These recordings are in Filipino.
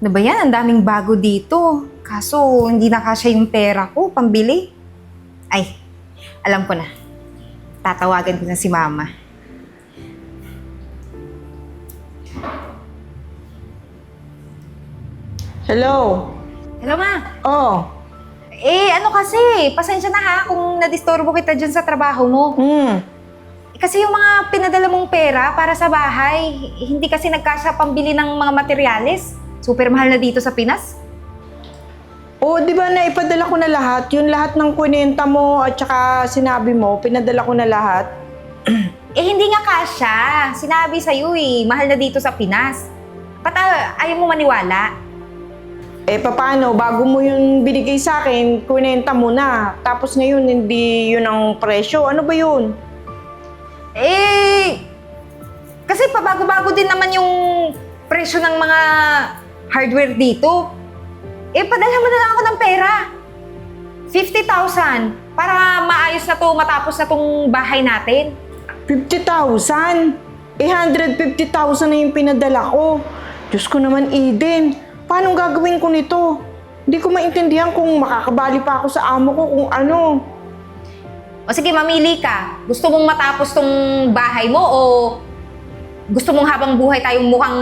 Ano ba yan? Ang daming bago dito. Kaso, hindi na kasya yung pera ko, pambili. Ay, alam ko na. Tatawagan ko na si Mama. Hello? Hello, Ma. Oh. Ano kasi, pasensya na ha kung nadisturbo kita dyan sa trabaho mo. Kasi yung mga pinadala mong pera para sa bahay, hindi kasi nagkasya pambili ng mga materyales. Super mahal na dito sa Pinas. Oh, di ba naipadala ko na lahat? Yung lahat ng kunenta mo at saka sinabi mo, pinadala ko na lahat. Hindi nga kasya. Sinabi sa'yo mahal na dito sa Pinas. Ba't ayaw mo maniwala? Paano? Bago mo yung binigay sa akin, kunenta mo na. Tapos ngayon, hindi yun ang presyo. Ano ba yun? Kasi pabago-bago din naman yung presyo ng mga hardware dito. Padala mo na lang ako ng pera. 50,000 para maayos na to, matapos na tong bahay natin. 50,000? 150,000 na yung pinadala ko. Diyos ko naman, Eden. Paano gagawin ko nito? Hindi ko maintindihan kung makakabali pa ako sa amo ko kung ano. O sige, mamili ka. Gusto mong matapos tong bahay mo o gusto mong habang buhay tayong mukhang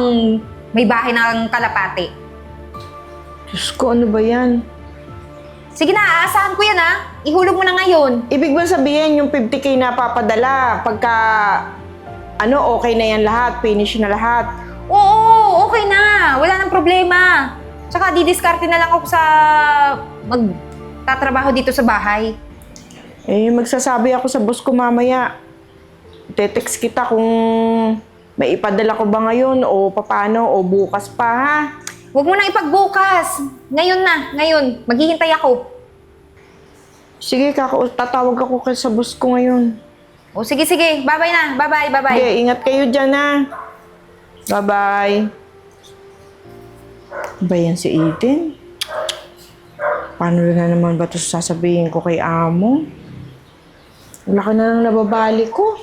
may bahay ng kalapate? Diyos ko, ano ba yan? Sige na, aasahan ko yan ha. Ihulog mo na ngayon. Ibig ba sabihin yung 50K na papadala pagka okay na yan lahat, finish na lahat? Oo, okay na. Wala nang problema. Tsaka didiskarte na lang ako sa magtatrabaho dito sa bahay. Magsasabi ako sa boss ko mamaya. Te-text kita kung may ipadala ko ba ngayon o paano o bukas pa ha. Huwag mo nang ipagbukas. Ngayon na, ngayon. Maghihintay ako. Sige, tatawag ako sa boss ko ngayon. O sige, sige. Bye-bye na. Bye-bye, bye-bye. Sige, ingat kayo dyan ha. Bye-bye. Ba yan si Eden? Paano na naman ba ito sasabihin ko kay amo? Wala ka na lang nababali ko.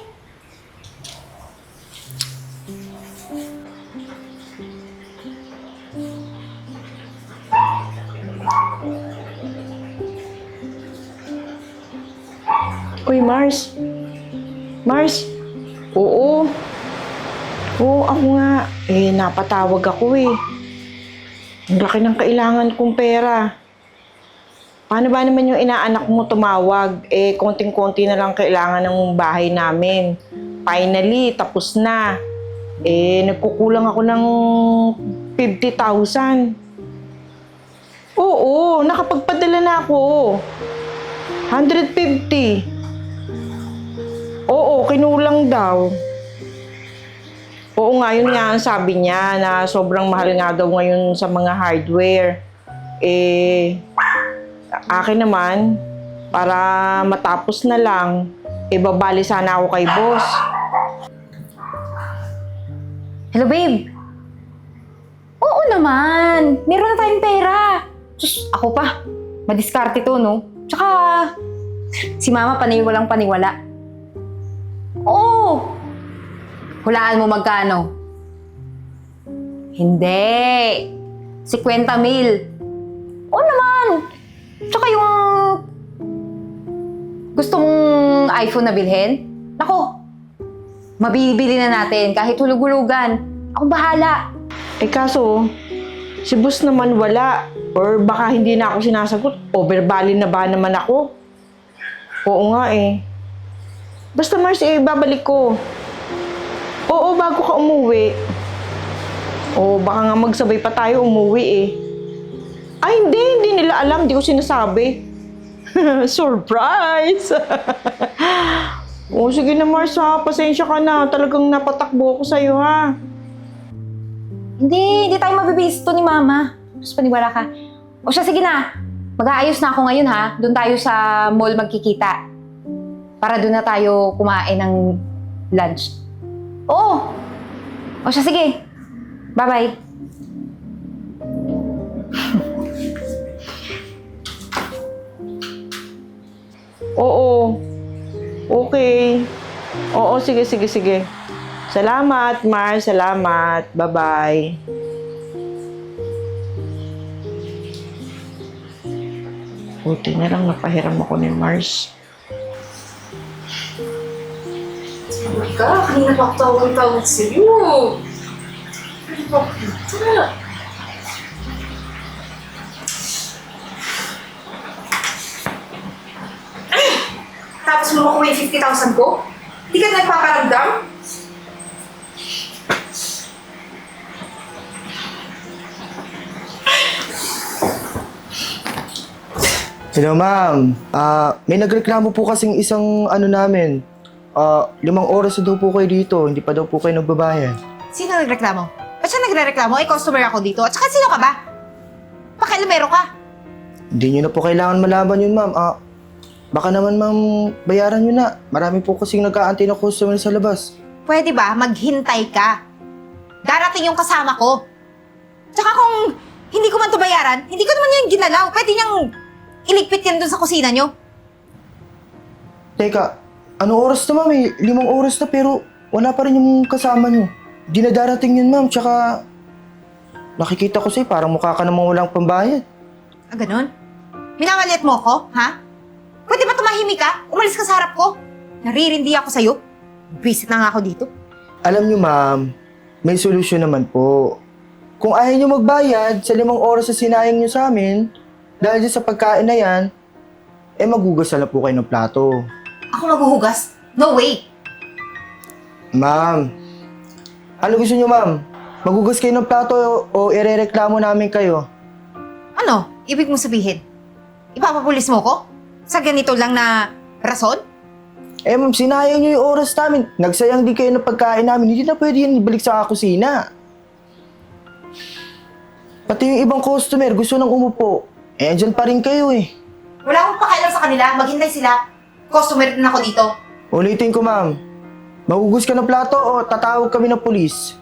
Uy, Mars. Mars. Oo. Oo, ako nga. Napatawag ako Ang laki ng kailangan kong pera. Paano ba naman yung inaanak mo tumawag? Konting-konti na lang kailangan ng bahay namin. Finally, tapos na. Nagkukulang ako ng 50,000. Oo, nakapagpadala na ako. 150. Oo, kinulang daw. Oo nga, yun nga ang sabi niya na sobrang mahal nga daw ngayon sa mga hardware. Akin naman, para matapos na lang, babali sana ako kay boss. Hello, babe. Oo naman. Meron na tayong pera. Sus, ako pa. Madiskarte to, no? Tsaka, si Mama paniwalang paniwala. Oo. Hulaan mo magkano? Hindi. 50,000. Oo naman. Tsaka yung gusto mong iPhone na bilhin? Nako, mabibili na natin kahit hulug-hulugan. Ako bahala. Kaso, si boss naman wala. Or baka hindi na ako sinasagot. Overvalue na ba naman ako? Oo nga Basta Mars, babalik ko. Oo, bago ka umuwi. O baka nga magsabay pa tayo umuwi Ay, hindi nila alam. Hindi ko sinasabi. Surprise! Sige na Mars ha, pasensya ka na. Talagang napatakbo ko sa'yo ha. Hindi tayo mabibis to ni Mama. Mas paniwala ka. O siya, sige na. Mag-aayos na ako ngayon ha. Doon tayo sa mall magkikita. Para doon na tayo kumain ng lunch. Oo! O siya, sige. Bye-bye. Oo. Okay. Oo, sige. Salamat, Mars. Salamat. Bye-bye. Buti na lang napahiram ako ni Mars. Kanina pa ako tawag-tawag sa'yo. Ano ba kita? Tapos mo makuha yung 50,000 ko? Hindi ka nagpaparamdam? Hello, ma'am. May nagreklamo po kasing isang ano namin. 5 oras na daw po kayo dito. Hindi pa daw po kayo nagbabayad. Sino nagreklamo? Ba't siya nagre-reklamo? Eh, customer ako dito. At saka sino ka ba? Pakialamero ka. Hindi nyo na po kailangan malaman yun, ma'am. Baka naman, ma'am, bayaran nyo na. Marami po kasing nag-aantay na customer sa labas. Pwede ba maghintay ka? Darating yung kasama ko. Tsaka kung hindi ko man to bayaran, hindi ko naman yan ginalaw. Pwede niyang iligpit yan dun sa kusina niyo. Teka, anong oras na, ma'am? 5 oras na pero wala pa rin yung kasama nyo. Di na darating yun, ma'am. Tsaka nakikita ko sa'yo, parang mukha ka namang walang pambayad. Ah, ganun? Minamalit mo ako, ha? Pwede ba tumahimik ka? Umalis ka sa harap ko. Naririndi ako sa'yo. Visit na nga ako dito. Alam nyo, ma'am, may solusyon naman po. Kung ayaw nyo magbayad sa 5 oras na sinayang nyo sa amin, dahil dyan sa pagkain na yan, eh magugas na po kayo ng plato. Ako maghuhugas? No way! Ma'am, ano gusto nyo, ma'am? Magugas kayo ng plato o irereklamo namin kayo? Ano? Ibig mo sabihin? Ipapapulis mo ko? Sa ganito lang na rason? Eh ma'am, sinayang nyo yung oras namin. Nagsayang din kayo ng pagkain namin. Hindi na pwede yan ibalik sa kusina. Pati yung ibang customer gusto nang umupo. Eh, andyan pa rin kayo eh. Wala akong pakialam sa kanila. Maghintay sila. Customer din ako dito. Ulitin ko, ma'am. Magugus ka ng plato o tatawag kami ng pulis.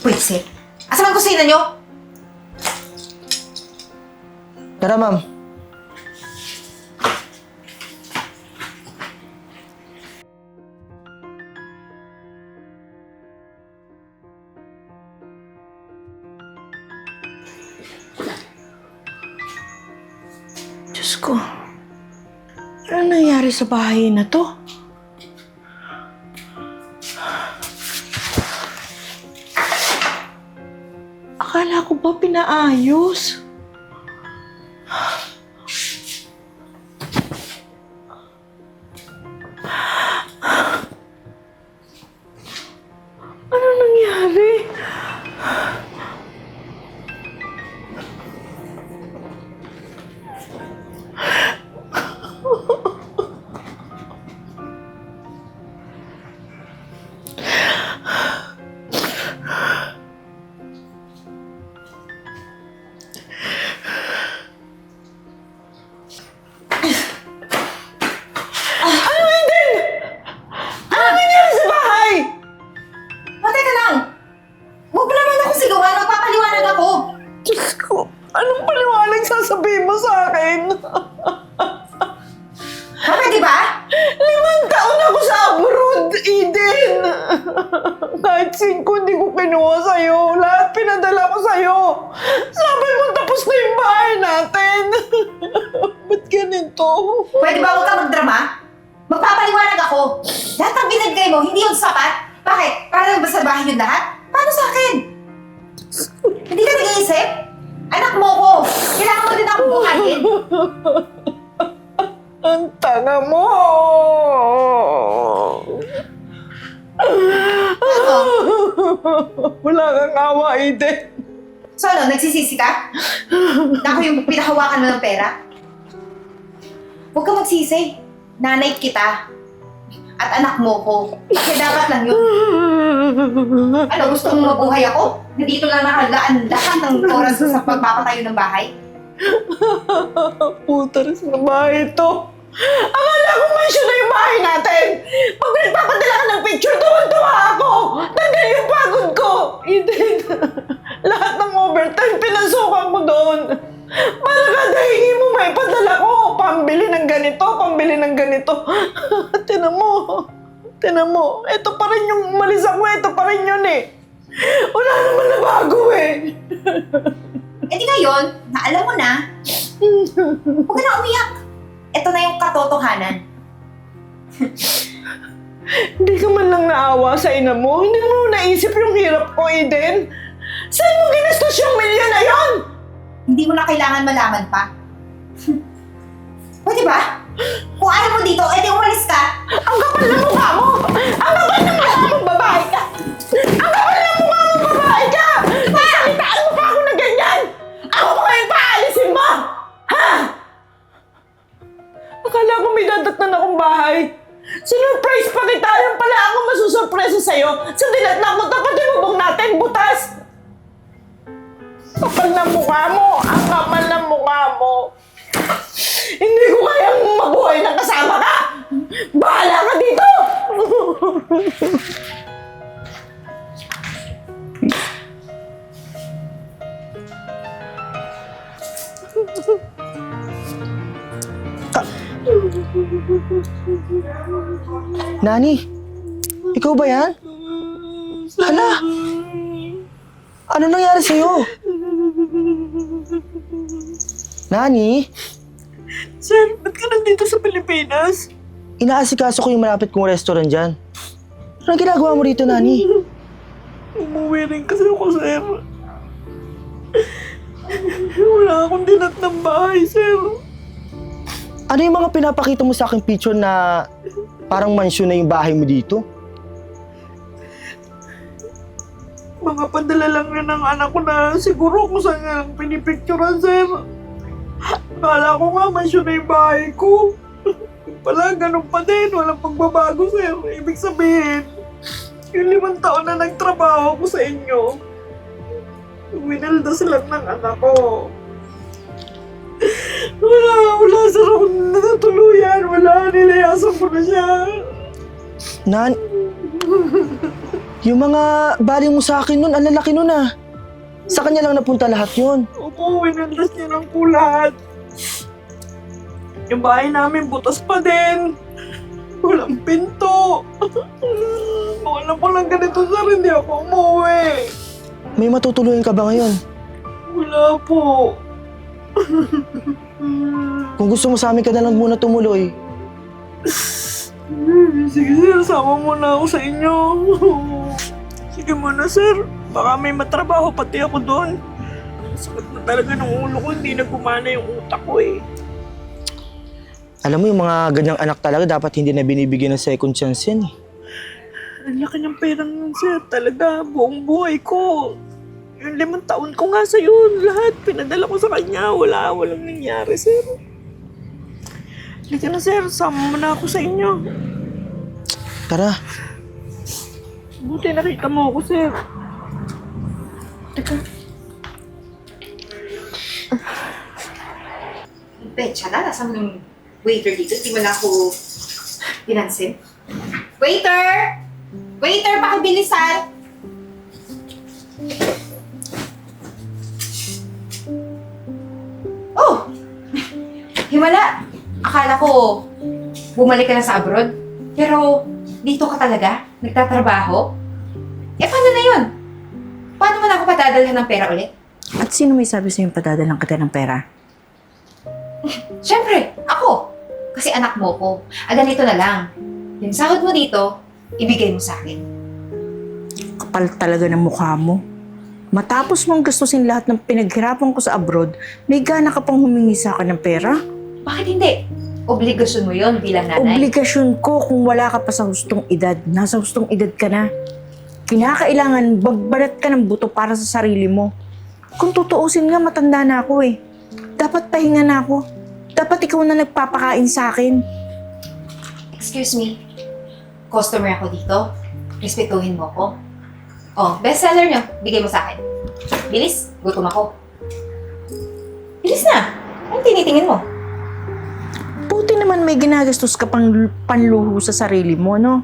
Pwede. Asan ang kusina nyo? Tara, ma'am. Diyos ko, ano nangyari sa bahay na to? Akala ko ba pinaayos? Ano nangyari? Teka lang! Huwag mo naman ako sigawan. Magpapaliwanag ako. Diyos ko, anong paliwanag sasabihin mo sa akin? Pwede ba? 5 taon ako sa abroad, Eden! Kahit 5 hindi ko kinuha sa'yo. Lahat pinadala ko sa'yo. Sabi mo tapos na yung bahay natin. Ba't ganito? Pwede ba huwag ka magdrama? Magpapaliwanag ako. Lahat ng binigay mo, hindi yun sapat. Bakit? Para lang ba sa bahay yun lahat? Paano sa akin? Hindi ka nag-iisip? Anak mo ko. Kailangan mo din ako buhayin. Ang tanga mo! Ano? Wala kang awa, Eden. So ano, nagsisisi ka? Na ako yung pinahawakan mo ng pera? Huwag ka magsisi. Nanay kita. At anak mo ko. Kasi dapat lang yun. Ano, gusto mong mabuhay ako? Nandito lang nakalaan lahat ng oras ko sa pagpapatayo ng bahay? Putas na bahay ito. Akala ko mansion na yung bahay natin. Pag nagpapadala ka ng picture, tuwan-tuwa ako. Tanggal yung pagod ko. Eden, lahat ng overtime pinasukan mo doon. Malagada hingi mo may padala ko. Pambili ng ganito, pambili ng ganito. Tinan mo. Tinan mo. Ito pa rin yung umalis ako. Ito pa rin yun eh. Wala naman na bago eh. Eh di ngayon, na alam mo na, huwag ka na umiyak. Ito na yung katotohanan. Hindi ka man lang naawa sa ina mo. Hindi mo naisip yung hirap ko, Eden. Saan mo ginastos yung milyon na yon? Hindi mo na kailangan malaman pa. Pwede ba? Kung ayaw mo dito, edi umalis ka. Ang kapal ng mukha mo! Ang kapal ng mukha mo, babae ka! Ang kapal ng mukha mo, babae ka! Salitaan mo pa ako na ganyan! Ako pa ngayon paalisin mo! Ha? Akala ko may dadatnan akong bahay. Sinurprise pa kita, yung pala ako masusurpresa sa'yo. Sa dinatnak mo, tapat yung bubong natin, butas! Kapal ng mukha mo! Ang kapal ng mukha mo! Hindi ko kayang mabuhay ng kasama ka! Bahala ka dito! Nani, ikaw ba yan? Hala! Ano nangyari sa'yo? Nani, Sir, ba't ka nandito sa Pilipinas? inaasikaso ko yung malapit kong restaurant dyan. Anong ginagawa mo rito, Nani? Umuwi rin kasi ako, sir. Wala akong dinat ng bahay, sir. Ano yung mga pinapakita mo sa aking picture na parang mansyon na yung bahay mo dito? Mga padala lang yan ng anak ko na siguro kung saan nga lang pinipicturean, sir. Akala ko nga mansyon na yung bahay ko. Pala, ganun pa din. Walang pagbabago, sir. Ibig sabihin, yung 5 taon na nagtrabaho ko sa inyo, winaldas lang ng anak ko. Wala, sir, ako natutuluyan. Wala, nilayasan ko na siya. Yung mga baling mo sa akin nun, ang lalaki nun ah. Sa kanya lang napunta lahat yun. Opo, winaldas niya lang po lahat. Yung bahay namin, butas pa din. Walang pinto. Kung alam ko lang ganito, sir, hindi ako umuwi. May matutuluyan ka ba ngayon? Wala po. Kung gusto mo sa amin ka na lang muna tumuloy. Sige, sir, sama muna ako sa inyo. Sige muna, sir. Baka may matrabaho pati ako doon. Sakit na talaga ng ulo ko, hindi na gumana yung utak ko eh. Alam mo, yung mga ganyang anak talaga dapat hindi na binibigyan ng second chance yan eh. Ang laki ng perang yun, sir. Talaga, buong buhay ko. Yung 5 taon ko nga sa yun. Lahat, pinadala ko sa kanya. Walang nangyari, sir. Halika na, sir. Sama mo na ako sa inyo. Tara. Buti nakita mo ako, sir. Teka. Betcha na, nasa mo yung waiter dito. Di mo na ako pinansin. Waiter! Waiter, pakibilisan! Oh! Himala! Akala ko bumalik ka na sa abroad. Pero dito ka talaga? Nagtatrabaho? Eh, paano na yun? Paano mo na ako patadalhan ng pera ulit? At sino may sabi sa'yo padadalang kita ng pera? Siyempre, ako. Kasi anak mo ko. Ganito na lang. Yung sahod mo dito, ibigay mo sa akin. Kapal talaga ng mukha mo. Matapos mong gastusin lahat ng pinaghirapan ko sa abroad, may gana ka pang humingi sa akin ng pera? Bakit hindi? Obligasyon mo yon bilang nanay. Obligasyon ko kung wala ka pa sa hustong edad. Nasa hustong edad ka na. Kinakailangan bagbalat ka ng buto para sa sarili mo. Kung tutuusin nga, matanda na ako eh. Dapat pahinga na ako. Dapat ikaw na nagpapakain sa akin. Excuse me. Customer ako dito. Respetuhin mo ko. Oh, bestseller nyo. Bigay mo sa akin. Bilis. Gutom ako. Bilis na. Anong tinitingin mo? Buti naman may ginagastos ka pang panluho sa sarili mo, no?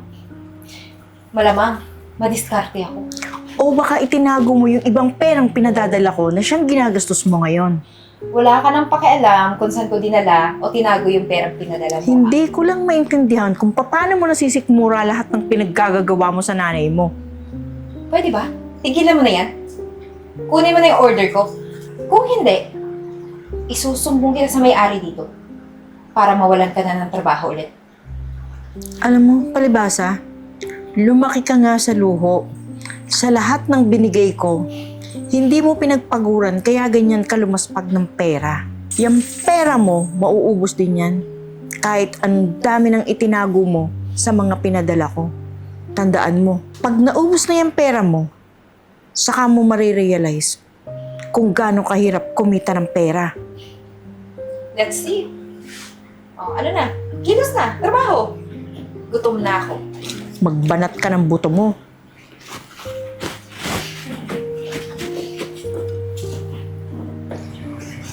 Malamang. Madiskarte ako. O baka itinago mo yung ibang perang pinadadala ko na siyang ginagastos mo ngayon. Wala ka nang pakialam kung saan ko dinala o tinago yung perang pinadala mo. Hindi ko lang maintindihan kung paano mo nasisikmura lahat ng pinaggagawa mo sa nanay mo. Pwede ba? Tigilan mo na yan. Kunin mo na yung order ko. Kung hindi, isusumbong kita sa may-ari dito para mawalan ka na ng trabaho ulit. Alam mo, palibasa, lumaki ka nga sa luho. Sa lahat ng binigay ko, hindi mo pinagpaguran kaya ganyan ka lumaspag ng pera. Yung pera mo, mauubos din yan. Kahit ang dami ng itinago mo sa mga pinadala ko. Tandaan mo, pag naubos na yung pera mo, saka mo marirealize kung gaano kahirap kumita ng pera. Let's see. Oh, ano na? Kilos na. Trabaho. Gutom na ako. Magbanat ka ng buto mo.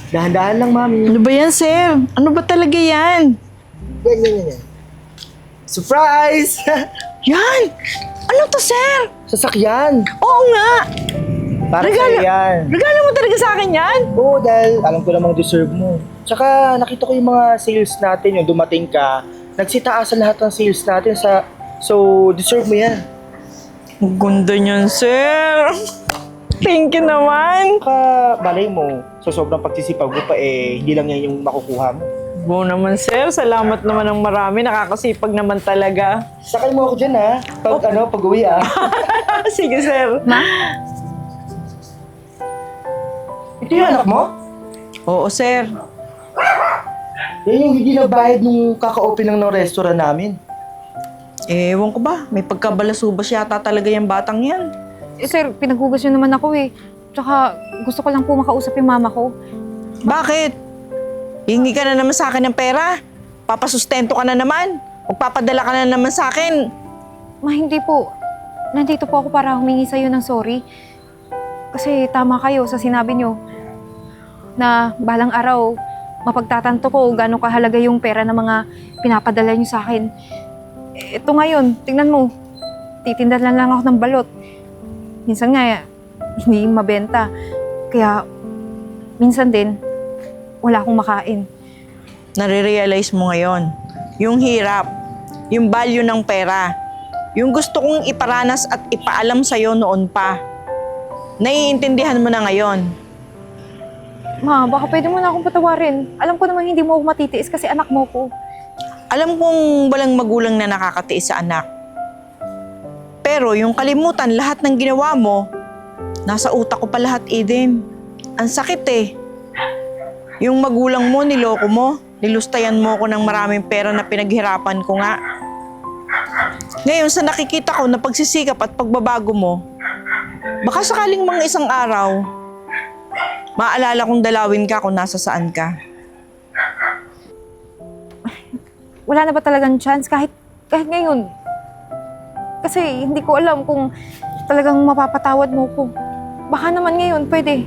Dahan-dahan lang, mami. Ano ba yan, sir? Ano ba talaga yan? Yan. Surprise! Yan! Ano to, sir? Sasakyan! Oo nga! Para Regalo- sa'yo yan. Regalo mo talaga sa akin yan? Oo, dahil alam ko namang deserve mo. Tsaka nakita ko yung mga sales natin, yung dumating ka, nagsitaasan lahat ng sales natin so deserve mo yan. Ang ganda niyan, sir. Thank you naman. Tsaka balay mo, sa sobrang pagsisipag mo pa hindi lang yan yung makukuha mo. Oo naman, sir. Salamat naman ng marami. Nakakasipag naman talaga. Sakay mo ako dyan ha, pag uwi Sige, sir. Ma? Ito yung anak mo? Oo, sir. Yan yung hindi na bayad nung kaka-open lang ng restaurant namin. Ewan ko ba, may pagkabalasubas yata talaga yung batang yan. Eh, sir, pinaghugas niyo naman ako eh. Tsaka gusto ko lang po makausap yung mama ko. Bakit? Hingi ka na naman sa akin ng pera. Papasustento ka na naman. Magpapadala ka na naman sa akin. Ma, hindi po. Nandito po ako para humingi sa'yo ng sorry. Kasi tama kayo sa sinabi niyo na balang araw mapagtatanto ko gaano kahalaga yung pera na mga pinapadala niyo sa akin. Ito ngayon, tingnan mo, titinda lang ako ng balot. Minsan nga, hindi mabenta. Kaya, minsan din, wala akong makain. Nare-realize mo ngayon, yung hirap, yung value ng pera, yung gusto kong iparanas at ipaalam sa'yo noon pa. Naiintindihan mo na ngayon. Ma, baka pwede mo na akong patawarin. Alam ko naman hindi mo ako matitiis kasi anak mo ko. Alam kong walang magulang na nakakatiis sa anak. Pero yung kalimutan lahat ng ginawa mo, nasa utak ko pa lahat, Eden. Ang sakit eh. Yung magulang mo, niloko mo, nilustayan mo ko ng maraming pera na pinaghirapan ko nga. Ngayon, sa nakikita ko na pagsisikap at pagbabago mo, baka sakaling mga isang araw, maalala kong dalawin ka kung nasa saan ka. Wala na ba talagang chance kahit ngayon? Kasi hindi ko alam kung talagang mapapatawad mo ko. Baka naman ngayon, pwede.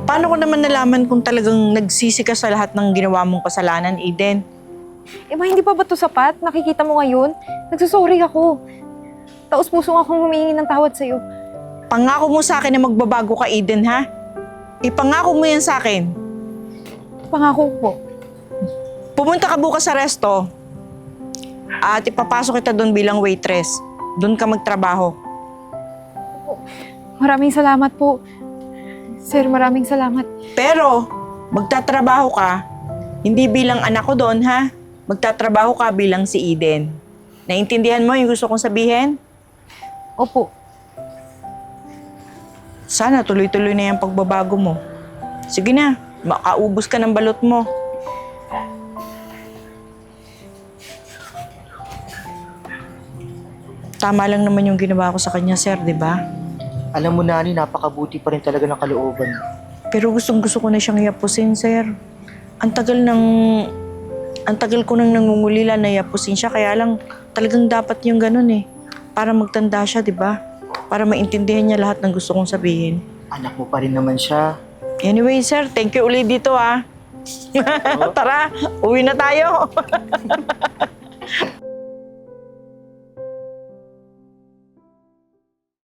Paano ko naman nalaman kung talagang nagsisi ka sa lahat ng ginawa mong kasalanan, Eden? Eh, ma, hindi pa ba ito sapat? Nakikita mo ngayon? Nagsusorry ako. Taos-puso akong humingi ng tawad sa'yo. Pangako mo sa akin na magbabago ka, Eden, ha? Ipangako mo yan sa akin. Pangako po. Pumunta ka bukas sa resto at ipapasok kita doon bilang waitress. Doon ka magtrabaho. Maraming salamat po. Sir, maraming salamat. Pero, magtatrabaho ka, hindi bilang anak ko doon, ha? Magtatrabaho ka bilang si Eden. Naintindihan mo yung gusto kong sabihin? Opo. Sana tuloy-tuloy na yung pagbabago mo. Sige na, makaubos ka ng balot mo. Tama lang naman yung ginawa ko sa kanya, sir, di ba? Alam mo, Nani, napakabuti pa rin talaga ng kalooban. Pero gustong-gusto ko na siyang yapusin, sir. Ang tagal ko nang nangungulila na yapusin siya, kaya lang talagang dapat yung ganun eh. Para magtanda siya, di ba? Para maintindihan niya lahat ng gusto kong sabihin. Anak mo pa rin naman siya. Anyway, sir, thank you ulit dito, ah. Tara, uwi na tayo.